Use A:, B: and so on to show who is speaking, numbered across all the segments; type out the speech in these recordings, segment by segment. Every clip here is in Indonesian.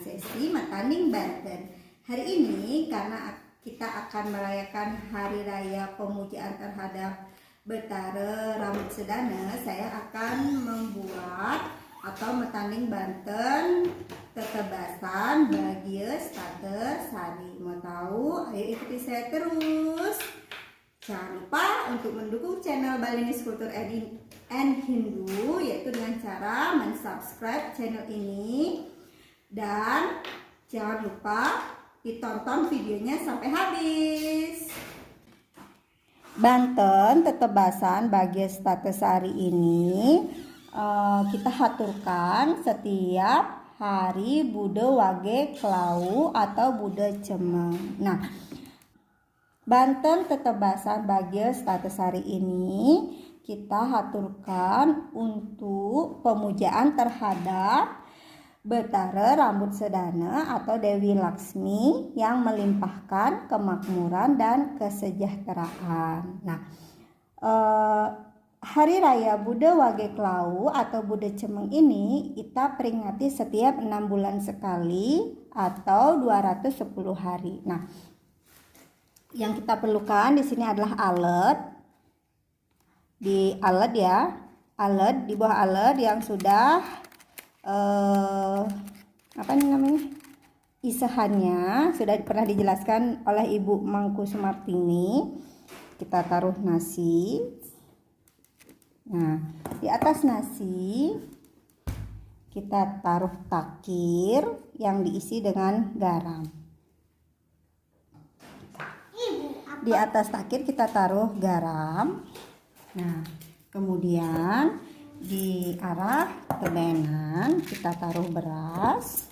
A: sesi Mataning Banten. Hari ini karena kita akan merayakan Hari Raya Pemujaan terhadap Betara Rambut Sedana, saya akan membuat atau Mataning Banten tetebasan bagia starter sari. Mau tahu? Ayo ikuti saya terus. Jangan lupa untuk mendukung channel Balinese Culture and Hindu, yaitu dengan cara mensubscribe channel ini, dan jangan lupa ditonton videonya sampai habis. Banten tetebasan bagia starter sari ini kita haturkan setiap hari Bude Wage Klau atau Bude Cemeng. Nah, Banten tetebasan bagia starter sari ini kita haturkan untuk pemujaan terhadap Betara Rambut Sedana atau Dewi Laksmi yang melimpahkan kemakmuran dan kesejahteraan. Nah, Hari Raya Bude Wage Klau atau Bude Cemeng ini kita peringati setiap 6 bulan sekali atau 210 hari. Nah, yang kita perlukan di sini adalah alat. Di alat ya, alat di bawah alat yang sudah isahannya sudah pernah dijelaskan oleh Ibu Mangku Sumartini. Kita taruh nasi. Nah, di atas nasi kita taruh takir yang diisi dengan garam. Di atas takir kita taruh garam. Nah, kemudian di arah tebenan kita taruh beras.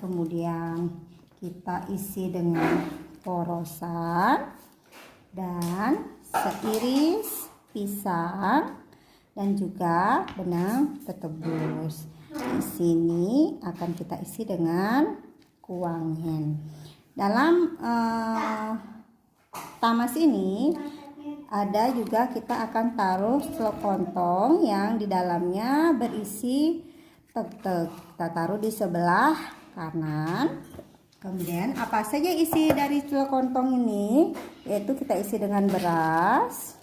A: Kemudian kita isi dengan porosan dan seiris pisang dan juga benang tetebus. Di sini akan kita isi dengan kuangin. Dalam tamas ini ada juga kita akan taruh selokontong yang di dalamnya berisi tek-tek. Kita taruh di sebelah kanan. Kemudian apa saja isi dari selokontong ini? Yaitu kita isi dengan beras.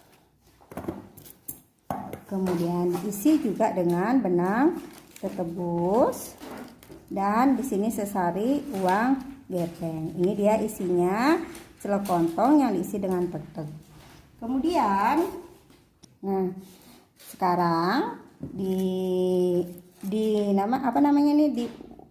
A: Kemudian diisi juga dengan benang tetebus. Dan di sini sesari uang gepeng. Ini dia isinya selokontong yang diisi dengan tek-tek. Kemudian, nah sekarang di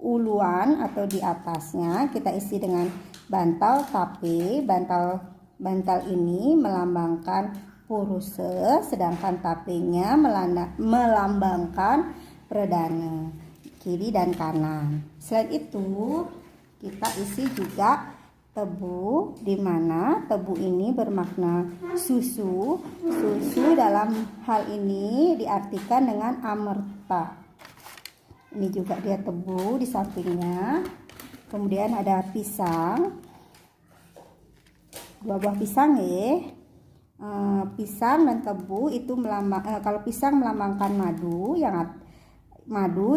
A: uluan atau di atasnya kita isi dengan bantal tape. Bantal ini melambangkan puruse, sedangkan tapenya melambangkan perdana, kiri dan kanan. Selain itu kita isi juga tebu, di mana tebu ini bermakna susu. Susu dalam hal ini diartikan dengan amerta. Ini juga dia tebu di sampingnya. Kemudian ada pisang, 2 buah pisang ya. Pisang dan tebu itu kalau pisang melambangkan madu,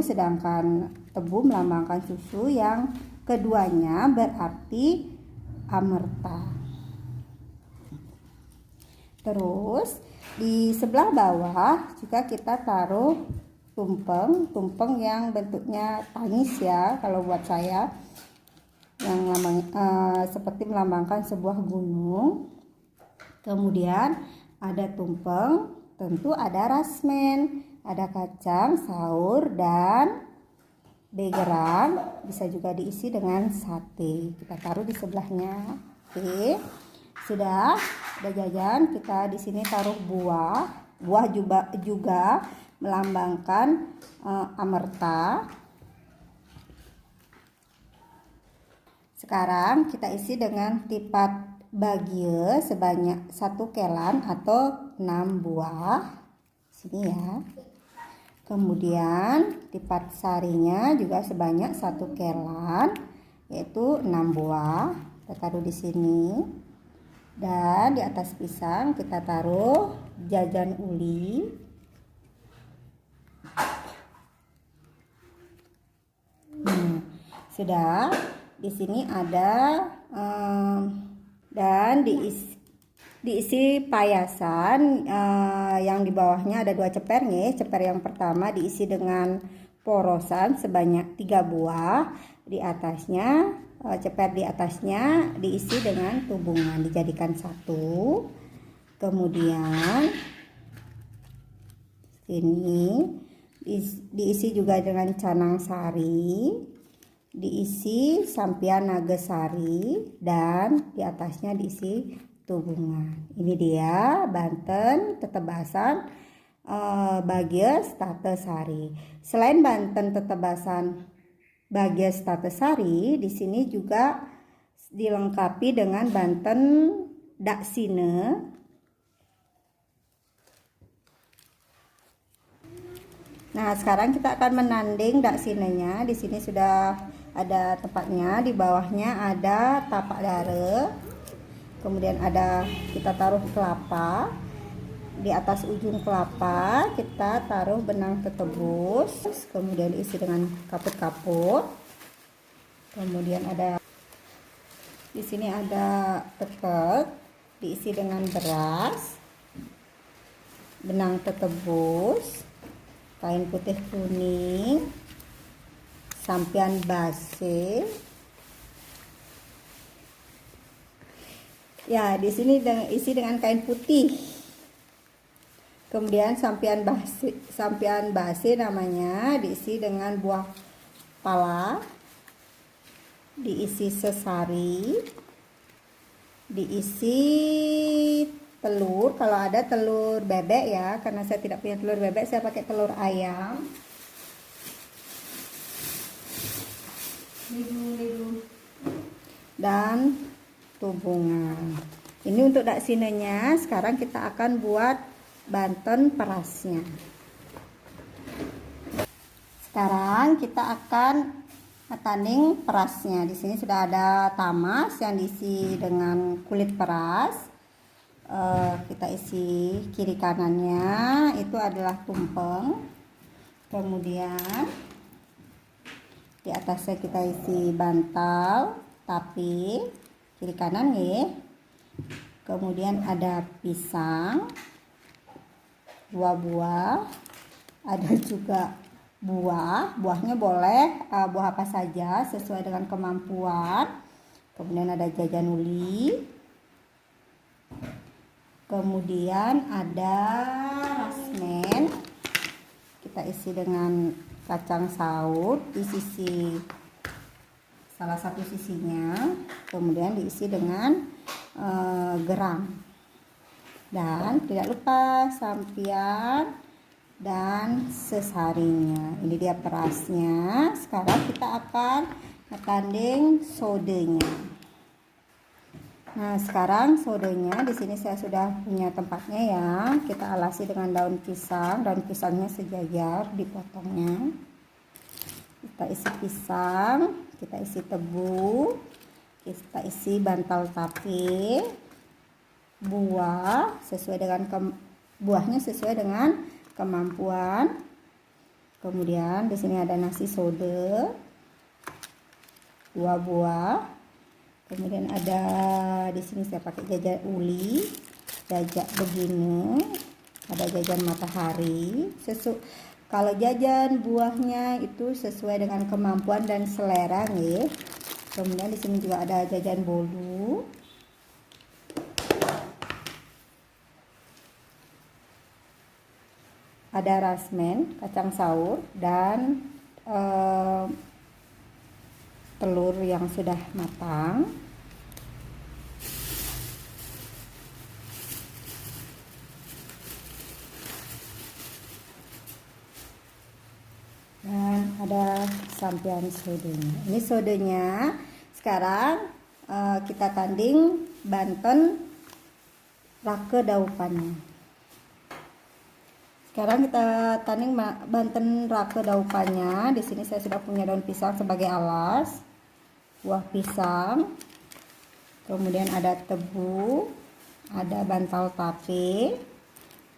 A: sedangkan tebu melambangkan susu, yang keduanya berarti amerta. Terus di sebelah bawah juga kita taruh tumpeng yang bentuknya tangis ya kalau buat saya, yang seperti melambangkan sebuah gunung. Kemudian ada tumpeng, tentu ada rasmen, ada kacang saur dan begeran, bisa juga diisi dengan sate. Kita taruh di sebelahnya. Oke, sudah ada jajan. Kita di sini taruh buah juga melambangkan amerta. Sekarang kita isi dengan tipat bagia sebanyak 1 kelan atau 6 buah. Sini ya. Kemudian tipat sarinya juga sebanyak 1 kelan, yaitu 6 buah. Kita taruh di sini. Dan di atas pisang kita taruh jajan uli. Sudah. Di sini ada dan diisi payasan yang di bawahnya ada 2 ceper nih. Ceper yang pertama diisi dengan porosan sebanyak 3 buah. Di atasnya ceper di atasnya diisi dengan tubungan, dijadikan satu. Kemudian ini diisi juga dengan canang sari, diisi sampian nagasari, dan di atasnya diisi tubungan. Ini dia Banten Tetebasan Bagias Tatesari. Selain Banten Tetebasan Bagias Tatesari, di sini juga dilengkapi dengan Banten Daksine. Nah, sekarang kita akan menanding daksinenya. Di sini sudah ada tempatnya, di bawahnya ada tapak dare. Kemudian ada kita taruh kelapa. Di atas ujung kelapa kita taruh benang tetebus. Kemudian diisi dengan kaput-kaput. Kemudian ada di sini ada tetek, diisi dengan beras, benang tetebus, kain putih kuning, sampian base. Ya, di sini isi dengan kain putih. Kemudian sampian base namanya, diisi dengan buah pala, diisi sesari, diisi telur, kalau ada telur bebek ya, karena saya tidak punya telur bebek, saya pakai telur ayam. Dan tubungan. Ini untuk daksinenya. Sekarang kita akan buat Banten perasnya. Sekarang kita akan tanding perasnya. Di sini sudah ada tamas yang diisi dengan kulit peras. Kita isi kiri kanannya, itu adalah tumpeng. Kemudian di atasnya kita isi bantal tapi kiri kanan nih. Kemudian ada pisang 2 buah, ada juga buahnya boleh buah apa saja sesuai dengan kemampuan. Kemudian ada jajan uli, kemudian ada rasmen, kita isi dengan kacang saut di sisi salah satu sisinya, kemudian diisi dengan gerang. Dan tidak lupa sampian dan sesarinya. Ini dia perasnya. Sekarang kita akan tanding sodenya. Nah, sekarang sodenya di sini saya sudah punya tempatnya ya. Kita alasi dengan daun pisang. Daun pisangnya sejajar dipotongnya. Kita isi pisang, kita isi tebu, kita isi bantal tape, buahnya sesuai dengan kemampuan. Kemudian di sini ada nasi sode 2 buah. Kemudian ada di sini saya pakai jajan uli, jajak begini, ada jajan matahari. Kalau jajan buahnya itu sesuai dengan kemampuan dan selera nih. Kemudian di sini juga ada jajan bolu. Ada rasmen, kacang saur, dan telur yang sudah matang. Dan ada sampian sodenya. Ini sodenya. Sekarang kita tanding Banten rake daupannya. Sekarang kita tanding Banten rake daupannya. Di sini saya sudah punya daun pisang sebagai alas, buah pisang, kemudian ada tebu, ada bantal tape,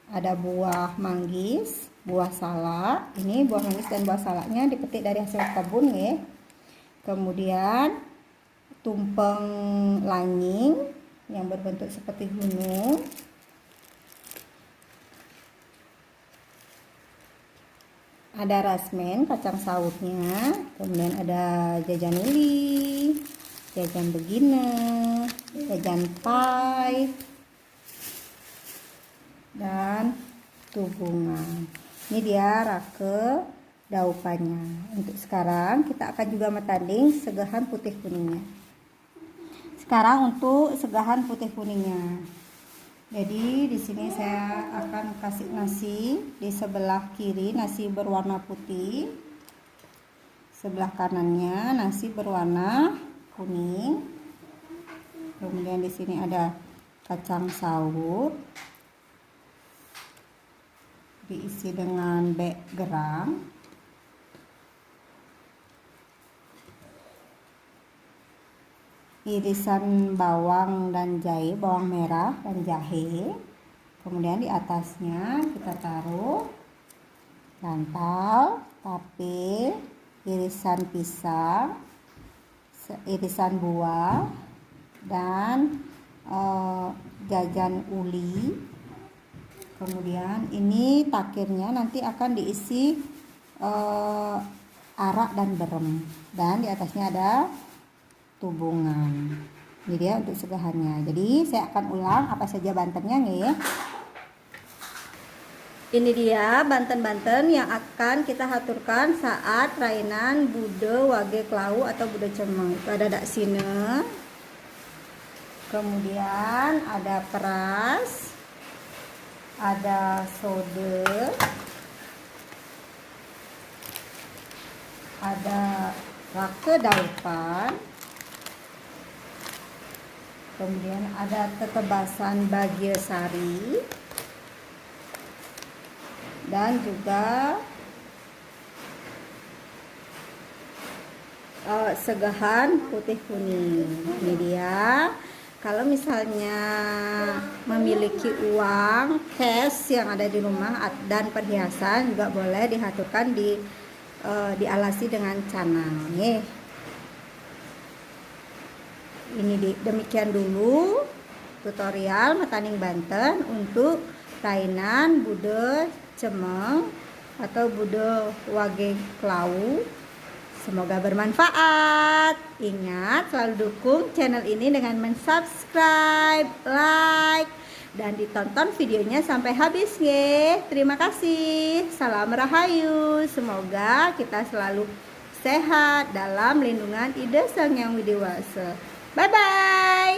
A: ada buah manggis, buah salak. Ini buah manggis dan buah salaknya dipetik dari hasil kebun ya. kemudian tumpeng langing yang berbentuk seperti gunung, ada rasmen kacang sautnya, kemudian ada jajan uli, jajan beginner, jajan pie, dan tubungan. Ini dia rake daupannya. Untuk sekarang kita akan juga metanding segahan putih kuningnya. Sekarang untuk segahan putih kuningnya. Jadi di sini saya akan kasih nasi di sebelah kiri, nasi berwarna putih. Sebelah kanannya nasi berwarna kuning. Kemudian di sini ada kacang saut diisi dengan gerang, irisan bawang dan jahe, bawang merah dan jahe. Kemudian di atasnya kita taruh santan, tape, irisan pisang, irisan buah, dan jajan uli. Kemudian ini takirnya nanti akan diisi arak dan berem, dan di atasnya ada tubungan. Ini dia untuk segahannya. Jadi saya akan ulang apa saja bantennya nih. Ini dia banten-banten yang akan kita haturkan saat rainan bude wage klau atau bude cemeng. Itu ada daksine, kemudian ada peras, ada sode, ada rake daupan, kemudian ada tetebasan bagia sari, dan juga segahan putih kuning. Ini dia. Kalau misalnya memiliki uang cash yang ada di rumah dan perhiasan, juga boleh dihaturkan dialasi dengan canang. Nih. Demikian dulu tutorial metaning Banten untuk rainan bude cemeng atau bude wage klau. Semoga bermanfaat. Ingat selalu dukung channel ini dengan mensubscribe, like, dan ditonton videonya sampai habis ya. Terima kasih. Salam rahayu. Semoga kita selalu sehat dalam lindungan Ida Sang Yang Widiwasa. Bye bye.